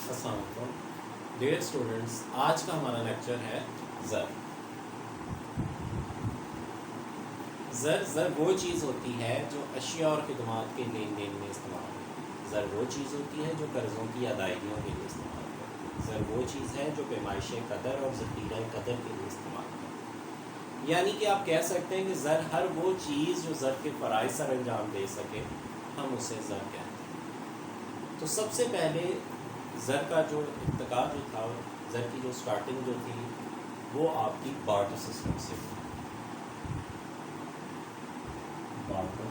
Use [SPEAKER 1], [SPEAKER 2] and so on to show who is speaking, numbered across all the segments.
[SPEAKER 1] السلام علیکم dear students, آج کا ہمارا لیکچر ہے زر وہ چیز ہوتی ہے جو اشیاء اور خدمات کے لین دین میں استعمال ہوتی ہے۔ زر وہ چیز ہوتی ہے جو قرضوں کی ادائیگیوں کے لیے استعمال ہوتی ہے۔ زر وہ چیز ہے جو پیمائش قدر اور ذخیرہ قدر کے لیے استعمال ہوتی ہے۔ یعنی کہ آپ کہہ سکتے ہیں کہ زر ہر وہ چیز جو زر کے فرائض سر انجام دے سکے، ہم اسے زر کہتے ہیں۔ تو سب سے پہلے زر کا جو ابتکار جو تھا، زر کی جو سٹارٹنگ جو تھی، وہ آپ کی بارٹر سسٹم سے تھی۔ بارٹر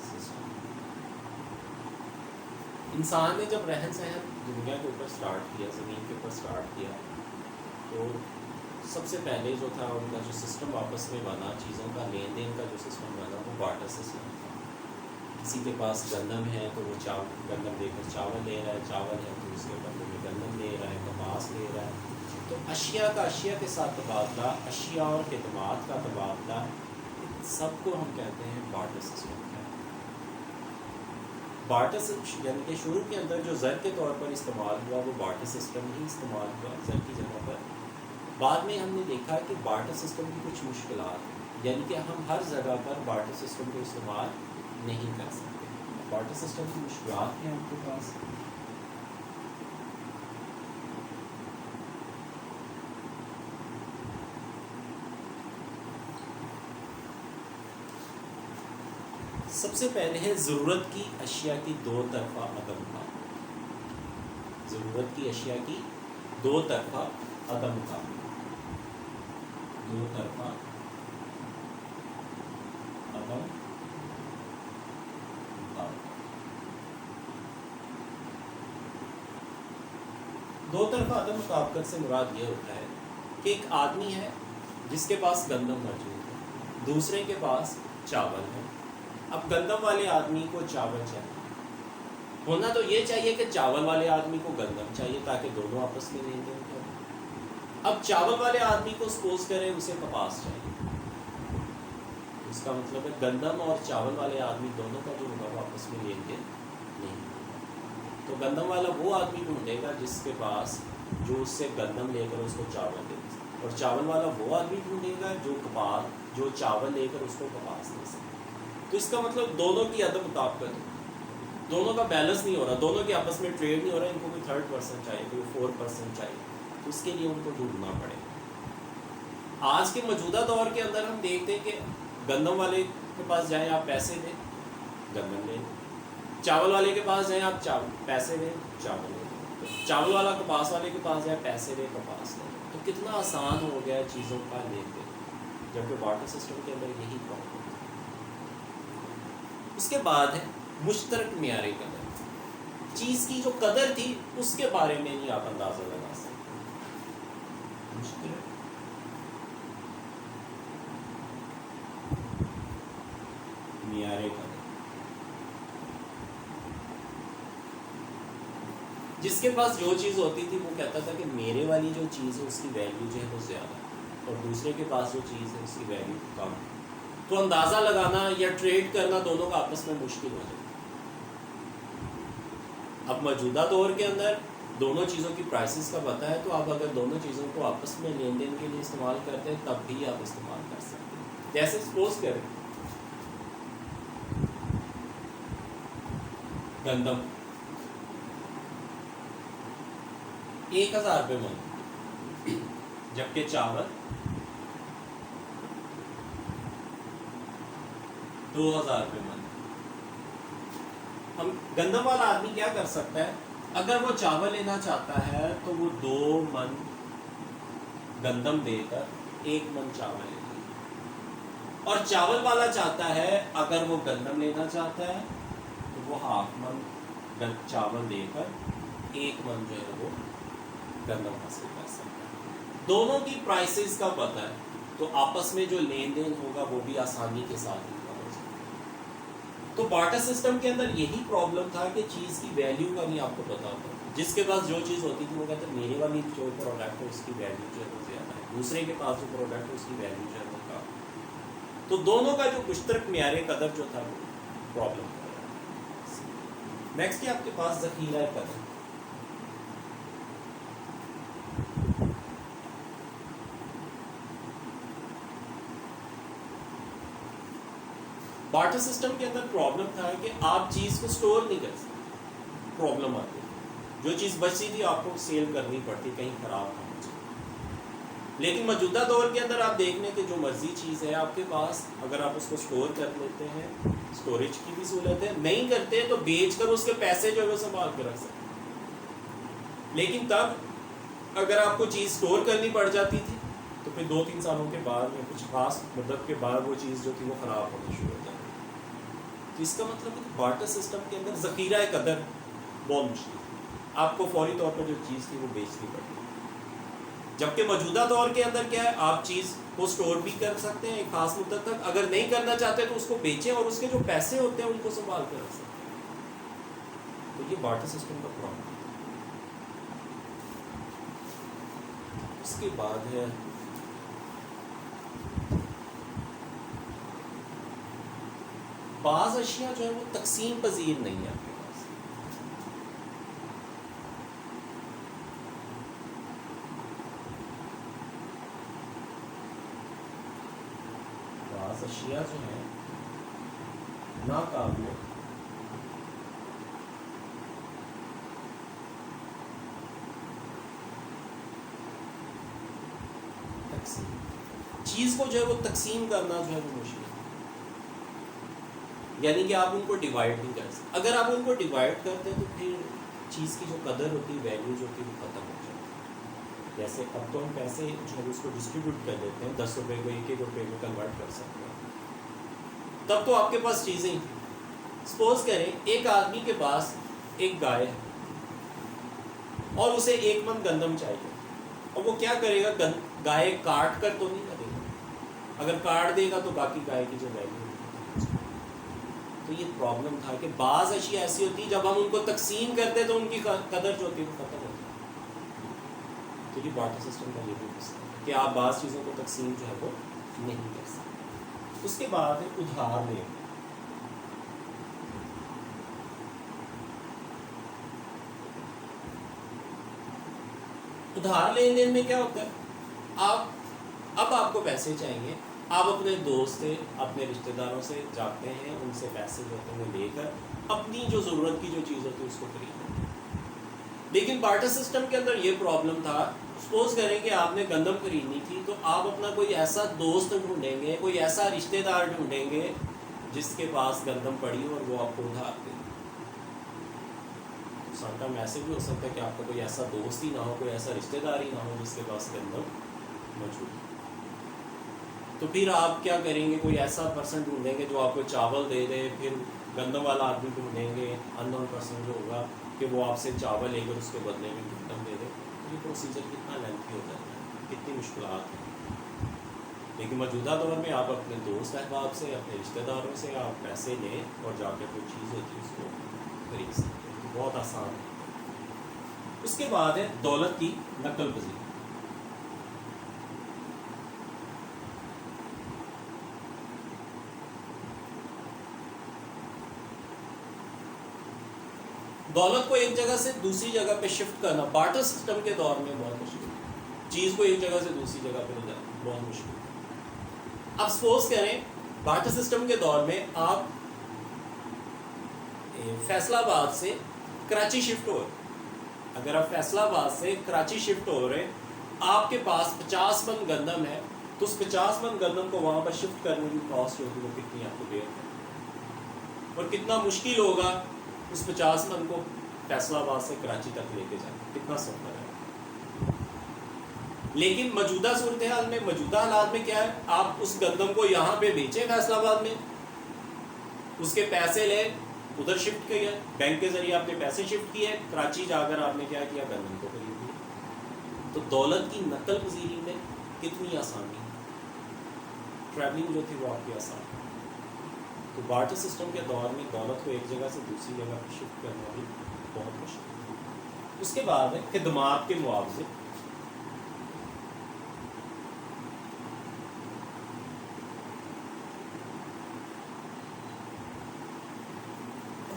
[SPEAKER 1] سسٹم، انسان نے جب رہن سہن دنیا کے اوپر سٹارٹ کیا، زمین کے اوپر سٹارٹ کیا، تو سب سے پہلے جو تھا ان کا جو سسٹم آپس میں بنا، چیزوں کا لین دین کا جو سسٹم بنا، وہ بارٹر سسٹم تھا۔ کسی کے پاس گندم ہے تو وہ گندم دے کر چاول لے رہا ہے، چاول ہے تو اس کے بدلے میں گندم لے رہا ہے، کپاس لے رہا ہے۔ تو اشیاء کا اشیاء کے ساتھ تبادلہ، اشیاء اور خدمات کا تبادلہ، سب کو ہم کہتے ہیں بارٹر سسٹم۔ بارٹر سسٹم یعنی کہ شروع کے اندر جو زر کے طور پر استعمال ہوا، وہ بارٹر سسٹم ہی استعمال ہوا زر کی جگہ پر۔ بعد میں ہم نے دیکھا کہ بارٹر سسٹم کی کچھ مشکلات ہیں، یعنی کہ ہم ہر جگہ پر بارٹر سسٹم کو استعمال نہیں کر سکتے۔ بارٹر سسٹم کی مشکلات ہیں آپ کے پاس۔ سب سے پہلے ہے ضرورت کی اشیاء کی دو طرفہ عدم کا۔ ضرورت کی اشیاء کی دو طرفہ عدم کا، دو طرفہ عدم کا۔ دو طرفہ عدم مطابقت سے مراد یہ ہوتا ہے کہ ایک آدمی ہے جس کے پاس گندم موجود ہے، دوسرے کے پاس چاول ہے۔ اب گندم والے آدمی کو چاول چاہیے، ہونا تو یہ چاہیے کہ چاول والے آدمی کو گندم چاہیے تاکہ دونوں آپس میں لین دین کریں۔ اب چاول والے آدمی کو سپوز کریں اسے کپاس چاہیے، اس کا مطلب ہے گندم اور چاول والے آدمی دونوں کا جو ہوگا وہ آپس میں لین دین نہیں ہوگا۔ تو گندم والا وہ آدمی ڈھونڈے گا جس کے پاس جو اس سے گندم لے کر اس کو چاول دے سکے، اور چاول والا وہ آدمی ڈھونڈے گا جو چاول لے کر اس کو کپاس دے سکے۔ تو اس کا مطلب دونوں کی عدم مطابقت، دونوں کا بیلنس نہیں ہو رہا، دونوں کے آپس میں ٹریڈ نہیں ہو رہا۔ ان کو کوئی 3rd چاہیے، کوئی 4 چاہیے، تو اس کے لیے ان کو ڈھونڈنا پڑے گا۔ آج کے موجودہ دور کے اندر ہم دیکھتے ہیں کہ گندم والے کے پاس جائیں آپ پیسے دیں، گندم لیں، چاول والے کے پاس جائیں آپ پیسے دیں، چاول لیں، چاول والا کپاس والے کے پاس جائیں پیسے دیں، کپاس لیں۔ تو کتنا آسان ہو گیا چیزوں کا لین دین، جبکہ بارٹر سسٹم کے اندر یہی پرابلم۔ اس کے بعد ہے مشترک معیار قدر۔ چیز کی جو قدر تھی اس کے بارے میں نہیں آپ اندازہ لگا سکتے۔ مشترک معیار قدر، جس کے پاس جو چیز ہوتی تھی وہ کہتا تھا کہ میرے والی جو چیز ہے اس کی ویلیو جو ہے وہ زیادہ ہے، اور دوسرے کے پاس جو چیز ہے اس کی ویلیو کم ہے۔ تو اندازہ لگانا یا ٹریڈ کرنا دونوں کا آپس میں مشکل ہو جاتا ہے۔ اب موجودہ دور کے اندر دونوں چیزوں کی پرائسز کا پتہ ہے، تو آپ اگر دونوں چیزوں کو آپس میں لین دین کے لیے استعمال کرتے ہیں تب بھی آپ استعمال کر سکتے ہیں۔ جیسے سپوز کریں گندم 1000 روپے من، جبکہ چاول 2000 روپے من۔ ہم گندم والا آدمی کیا کر سکتا ہے، اگر وہ چاول لینا چاہتا ہے تو وہ 2 من گندم دے کر 1 من چاول لے گا، اور چاول والا چاہتا ہے اگر وہ گندم لینا چاہتا ہے تو وہ 1/2 من چاول دے کر 1 من جو ہے وہ گندم حاصل کر سکتا ہے۔ دونوں کی پرائسز کا پتہ ہے، تو آپس میں جو لین دین ہوگا وہ بھی آسانی کے ساتھ ہی ہو سکتا ہے۔ تو بارٹر سسٹم کے اندر یہی پرابلم تھا کہ چیز کی ویلیو کا نہیں آپ کو پتا ہوتا۔ جس کے پاس جو چیز ہوتی تھی وہ کہتے ہیں میرے والی جو پروڈکٹ ہے اس کی ویلیو جو ہے وہ زیادہ ہے، دوسرے کے پاس جو پروڈکٹ ہے اس کی ویلیو جو ہے وہ کم۔ تو دونوں کا جو مشترک معیار قدر جو تھا وہ پرابلم تھا۔ نیکسٹ ہے آپ کے پاس ذخیرہ قدر. بارٹر سسٹم کے اندر پرابلم تھا کہ آپ چیز کو سٹور نہیں کر سکتے, پرابلم آتی ہے. جو چیز بچتی تھی آپ کو سیل کرنی پڑتی, کہیں خراب نہ ہو جائے. لیکن موجودہ دور کے اندر آپ دیکھنے کہ جو مرضی چیز ہے آپ کے پاس, اگر آپ اس کو سٹور کر لیتے ہیں, سٹوریج کی بھی سہولت ہے, نہیں کرتے تو بیچ کر اس کے پیسے جو ہے وہ سنبھال کے رکھ سکتے. لیکن تب اگر آپ کو چیز سٹور کرنی پڑ جاتی تھی تو پھر 2-3 سالوں کے بعد یا کچھ خاص مدت کے بعد وہ چیز جو تھی وہ خراب ہونی شروع ہو جاتی. تو اس کا مطلب ہے کہ بارٹر سسٹم کے اندر ذخیرہ قدر بہت مشکل ہے, آپ کو فوری طور پر جو چیز تھی وہ بیچنی پڑتی. جبکہ موجودہ دور کے اندر کیا ہے, آپ چیز کو سٹور بھی کر سکتے ہیں ایک خاص مدت تک, اگر نہیں کرنا چاہتے تو اس کو بیچیں اور اس کے جو پیسے ہوتے ہیں ان کو سنبھال کر رکھ سکتے ہیں. تو یہ بارٹر سسٹم کا پرابلم. اس کے بعد ہے بعض اشیاء جو ہے وہ تقسیم پذیر نہیں ہے آپ کے پاس. بعض اشیاء جو ہیں ناقابل تقسیم, چیز کو جو ہے وہ تقسیم کرنا جو ہے وہ مشکل ہے. یعنی کہ آپ ان کو ڈیوائڈ نہیں کر سکتے. اگر آپ ان کو ڈیوائڈ کرتے ہیں تو پھر چیز کی جو قدر ہوتی ہے, ویلیو جو ہوتی ہے وہ ختم ہو جاتی ہے. جیسے اب تو ہم پیسے جو ہے اس کو ڈسٹریبیوٹ کر دیتے ہیں, 10 روپے کو 1-1 روپے میں کنورٹ کر سکتے ہیں. تب تو آپ کے پاس چیزیں ہی تھیں. سپوز کریں ایک آدمی کے پاس ایک گائے ہے اور اسے 1 من گندم چاہیے, اور وہ کیا کرے گا, گائے کاٹ کر تو نہیں کرے گا. اگر کاٹ دے گا تو باقی گائے کی جو ویلیو. تو یہ پرابلم تھا کہ بعض اشیاء ایسی ہوتی جب ہم ان کو تقسیم کرتے تو ان کی قدر جو ہوتی ہے وہ ختم ہوتی ہے. تو یہ بارٹر سسٹم کا یہ بھی مسئلہ ہے کہ آپ بعض چیزوں کو تقسیم جو ہے وہ نہیں کر سکتے. اس کے بعد ہے ادھار لیں. ادھار لین دین میں کیا ہوتا ہے, اب آپ کو پیسے چاہیے, آپ اپنے دوست سے, اپنے رشتہ داروں سے جاتے ہیں, ان سے پیسے جو ہوتے ہیں وہ لے کر اپنی جو ضرورت کی جو چیز ہوتی ہے اس کو خریدتے ہیں. لیکن بارٹر سسٹم کے اندر یہ پرابلم تھا, سپوز کریں کہ آپ نے گندم خریدنی تھی تو آپ اپنا کوئی ایسا دوست ڈھونڈیں گے, کوئی ایسا رشتہ دار ڈھونڈیں گے جس کے پاس گندم پڑی ہو اور وہ آپ کو ادھار دے. سمٹائم ایسے بھی ہو سکتا ہے کہ آپ کا کوئی ایسا دوست ہی نہ ہو, کوئی ایسا رشتہ دار ہی نہ ہو جس کے پاس گندم موجود ہے. تو پھر آپ کیا کریں گے, کوئی ایسا پرسن ڈھونڈیں گے جو آپ کو چاول دے دے. پھر گندم والا آدمی ڈھونڈیں گے, ان نون پرسن جو ہوگا, کہ وہ آپ سے چاول لے کر اس کے بدلے میں گندم دے دے. یہ پروسیجر کتنا لینتھی ہوتا ہے, کتنی مشکلات ہیں. لیکن موجودہ دور میں آپ اپنے دوست احباب سے, اپنے رشتہ داروں سے آپ پیسے لیں اور جا کے کوئی چیز ہوتی ہے اس کو خرید سکتے ہیں. بہت آسان ہے. اس کے بعد ہے دولت کی نقل پذیری. دولت کو ایک جگہ سے دوسری جگہ پہ شفٹ کرنا بارٹر سسٹم کے دور میں بہت مشکل ہے. چیز کو ایک جگہ سے دوسری جگہ پہ لے جانا بہت مشکل ہے. اب سپوز کریں بارٹر سسٹم کے دور میں آپ فیصل آباد سے کراچی شفٹ ہو رہے. اگر آپ فیصل آباد سے کراچی شفٹ ہو رہے, آپ کے پاس 50 من گندم ہے, تو اس 50 من گندم کو وہاں پر شفٹ کرنے کی کاسٹ ہوگی وہ کتنی آپ کو دے, اور کتنا مشکل ہوگا اس 50 من کو فیصل آباد سے کراچی تک لے کے جانا, کتنا سفر ہے. لیکن موجودہ صورتحال میں, موجودہ حالات میں کیا ہے, آپ اس گندم کو یہاں پہ بیچیں فیصل آباد میں, اس کے پیسے لیں, ادھر شفٹ کیا, بینک کے ذریعے آپ نے پیسے شفٹ کیے, کراچی جا کر آپ نے کیا کیا, گندم کو خرید لیا. تو دولت کی نقل پذیری میں کتنی آسانی, ٹریولنگ جو تھی وہ آپ کی آسان. تو بارٹر سسٹم کے دور میں دولت کو ایک جگہ سے دوسری جگہ پہ شفٹ کرنا بھی بہت مشکل. اس کے بعد ہے خدمات کے معاوضے.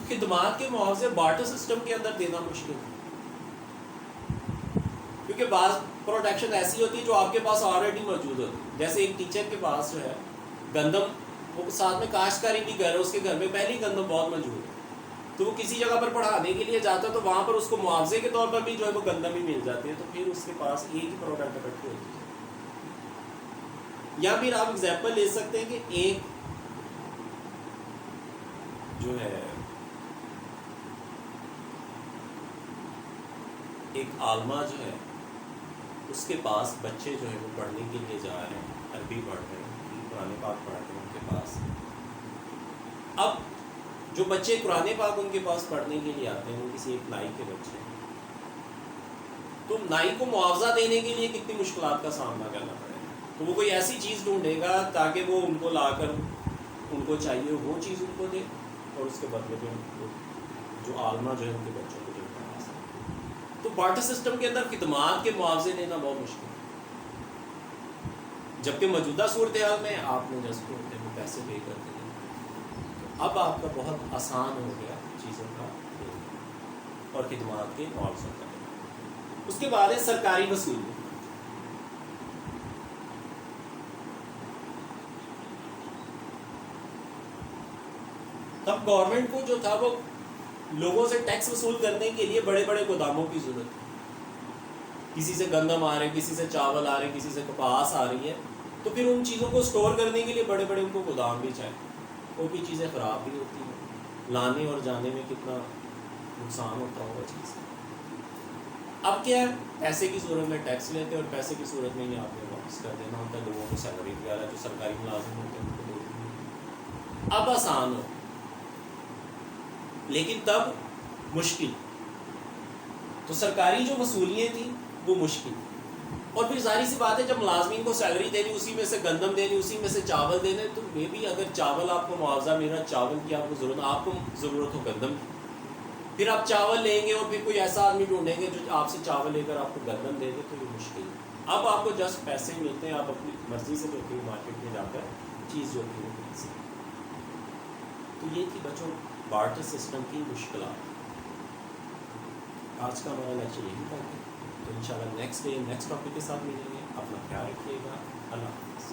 [SPEAKER 1] خدمات کے معاوضے بارٹر سسٹم کے اندر دینا مشکل ہے، کیونکہ بعض پروڈکشن ایسی ہوتی ہے جو آپ کے پاس آلریڈی موجود ہوتی ہے. جیسے ایک ٹیچر کے پاس جو ہے گندم، وہ ساتھ میں کاشتکاری بھی کر رہے، اس کے گھر میں پہلے ہی گندم بہت موجود ہے، تو وہ کسی جگہ پر پڑھانے کے لیے جاتا ہے تو وہاں پر اس کو معاوضے کے طور پر بھی جو ہے وہ گندم ہی مل جاتی ہے، تو پھر اس کے پاس ایک ہی پروڈکٹ اکٹھی ہوتی ہے. یا پھر آپ ایگزامپل لے سکتے ہیں کہ ایک جو ہے ایک عالمہ جو ہے اس کے پاس بچے جو ہے وہ پڑھنے کے لیے جا رہے ہیں، عربی پڑھ رہے ہیں، قرآن پاک پڑھ رہے ہیں ان کے پاس. اب جو بچے قرآن پاک ان کے پاس پڑھنے کے لیے آتے ہیں وہ کسی ایک نائی کے بچے ہیں، تو نائی کو معاوضہ دینے کے لیے کتنی مشکلات کا سامنا کرنا پڑے گا. تو وہ کوئی ایسی چیز ڈھونڈے گا تاکہ وہ ان کو لا کر ان کو چاہیے وہ چیز ان کو دے، اور اس کے بدلے میں ان کو جو عالمہ جو ہے ان کے بچوں کو جو پڑھا سکے. تو بارٹر سسٹم کے اندر خدمات کے معاوضے دینا بہت مشکل ہے، جبکہ موجودہ صورتحال میں آپ نے جس کو پیسے پے کر دیے، اب آپ کا بہت آسان ہو گیا چیزوں کا اور خدمات کے معاوضوں کا. اس کے بعد ہے سرکاری وصولی. تب گورنمنٹ کو جو تھا وہ لوگوں سے ٹیکس وصول کرنے کے لیے بڑے بڑے گوداموں کی ضرورت ہے. کسی سے گندم آ رہے، کسی سے چاول آ رہے، کسی سے کپاس آ رہی ہے، تو پھر ان چیزوں کو اسٹور کرنے کے لیے بڑے بڑے ان کو گودام بھی چاہیے. وہ بھی چیزیں خراب بھی ہوتی ہیں، لانے اور جانے میں کتنا نقصان ہوتا ہوگا چیز. اب کیا ہے، پیسے کی صورت میں ٹیکس لیتے ہیں اور پیسے کی صورت میں ہی آپ نے واپس کر دینا ہوتا ہے. لوگوں کو سیلری وغیرہ جو سرکاری ملازم ہوتے ہیں ان کو دے دیں. اب آسان ہو، لیکن تب مشکل. تو سرکاری جو وصولیاں تھیں وہ مشکل. اور پھر ظاہر سی بات ہے جب ملازمین کو سیلری دینی، اسی میں سے گندم دینی، اسی میں سے چاول دینے، تو میں بھی اگر چاول آپ کو معاوضہ مل رہا چاول کی آپ کو ضرورت ہو گندم کی، پھر آپ چاول لیں گے اور پھر کوئی ایسا آدمی ڈھونڈیں گے جو آپ سے چاول لے کر آپ کو گندم دے دے، تو یہ مشکل ہے. اب آپ کو جسٹ پیسے ملتے ہیں، آپ اپنی مرضی سے جو کہ مارکیٹ میں جا کر چیز جو کہ وہ خرید سکتے. تو یہ تھی بچوں بارٹر سسٹم کی مشکلات. آج کا ہمارا لیکچر یہی تھا. تو انشاءاللہ نیکسٹ ڈے نیکسٹ ٹاپک کے ساتھ ملیں گے. اپنا خیال رکھیے گا. اللہ حافظ.